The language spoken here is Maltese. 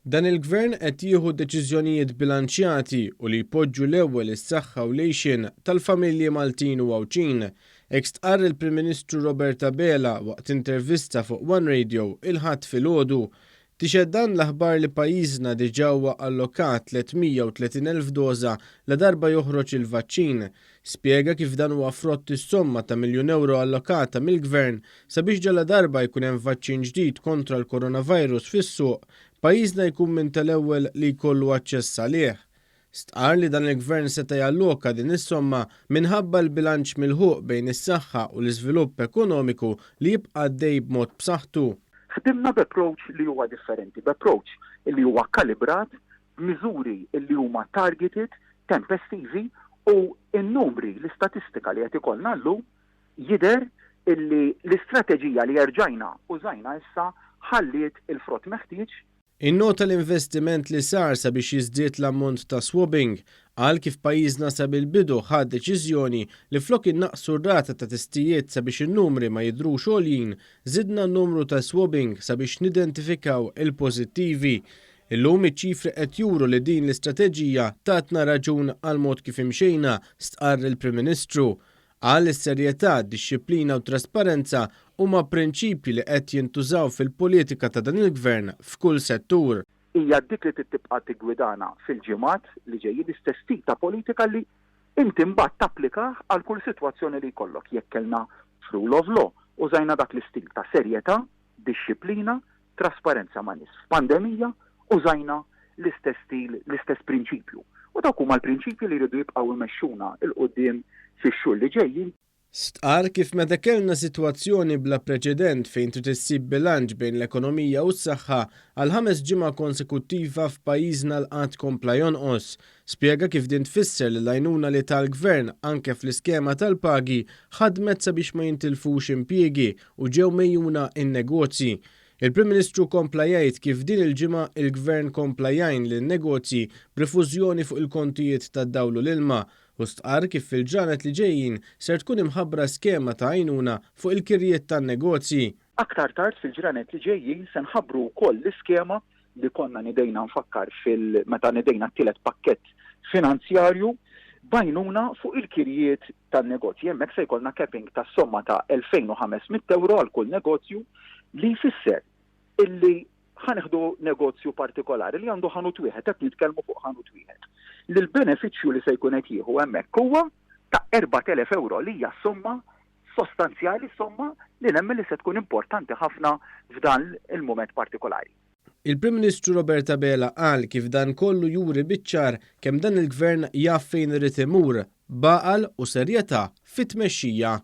Dan il-gvern qed jieħu deċiżjonijiet bilanċjati u li jpoġġu l-ewwel is-saħħa u l-għejxien tal-familji Maltin u Għawċin. Hekk stqarr il-Prim Ministru Robert Abela waqt intervista fuq One Radio il-ħadd filgħodu. Tixhed dan l-aħbar li pajjiżna diġà huwa allokat 330,000 doża la darba joħroġ il-vaċċin. Spjega kif dan huwa frott is-somma ta' miljun euro allokata mill-Gvern sabiex ġala darba jkun hemm vaċċin ġdid kontra l-coronavirus fis-suq, pajjiżna jkun minn tal-ewwel li jkollu aċċess għalih. Stqarr li dan il-Gvern seta' jalloka din is-somma minħabba l-bilanċ milħuq bejn is-saħħa u l-iżvilupp ekonomiku li jibqa' għaddej b'mod b'saħħtu. Ħdimna b'approach li huwa differenti, b'approach li huwa kalibrat, b'miżuri li huma targeted, tempestivi u n-numri, l-istatistika li qed ikollna llum jidher illi l-istrateġija li rġajna użajna issa ħalliet il-frott meħtieġ. Innota l-investiment li sar sabiex jiżdied l-ammont ta' swabbing għal kif pajjiżna sa bil-bidu ħad deċiżjoni li flok innaqsu r-rata ta' testijiet sabiex in-numri ma jidhrux għoljin, żidna n-numru ta' swabbing sabiex nidentifikaw il-pożittivi. Illum iċ-ċifri qed juru li din l-istrateġija tatna raġun għal mod kif imxejna, stqarr il-Prim Ministru. Għal is-serjetà, dixxilpina u trasparenza huma prinċipji li qed jintużaw fil-politika ta' dan il-Gvern f'kull settur. Hija dik li tibqa' tiggwidana fil-ġimgħat li ġejjin l-istess tip ta' politika li inti mbagħad tapplika għal kull sitwazzjoni li jkollok jekk kellna rule of law. Użajna dak l-istil ta' serjetà, dixxilpina, trasparenza ma' nies. F'pandemija użajna l-istess stil, l-istess prinċipju. U dak huma l-prinċipji li jridu jibqgħu jmexxuna il-qudiem fix-xhur li ġejjin. Stqarr kif meta kellna sitwazzjoni bla preċedent fejn trid issib bilanċ bejn l-ekonomija u s-saħħa għal 5 ġimgħa konsekuttiva f'pajjiżna l-qatt kompla jonqos. Spjega kif din tfisser li l-għajnuna li tal-Gvern anke fl-iskema tal-pagi ħadmet sabiex ma jintilfux impjiegi u ġew mejjuna in-negozji. Il-Prim Ministru kompla jgħid kif din il-ġimgħa il-Gvern kompla jgħin lin-negozji b'rifużjoni fuq il-kontijiet tad-dawl u l-ilma u stqarr kif fil-ġranet li ġejjin ser tkun imħabbra skema ta' għajnuna fuq il-kirjiet tan-negozji. Aktar tard fil-ġranet li ġejjin se nħabbru wkoll l-iskema li konna nidejna nfakkar meta nidejna t-tielet pakkett finanzjarju b'għajnuna fuq il-kirjiet tan-negozji. Hemmhekk se jkollna capping ta' somma ta' 2,500 euro għal kull negozju li jfisser illi ħaneħdu negozju partikolari li għandu ħanut wieħed, qed nitkellmu fuq ħanut wieħed. Li l-benefiċċju li se jkun qed jieħu hemmhekk huwa ta' 4,000 euro li hija somma sostanzjali, somma li nemmen li se tkun importanti ħafna f'dan il-mument partikolari. Il-Prim Ministru Robert Abela qal kif dan kollu juri biċ-ċar kemm dan il-Gvern jaf fejn irid imur, baqal u serjetà fit-tmexxija.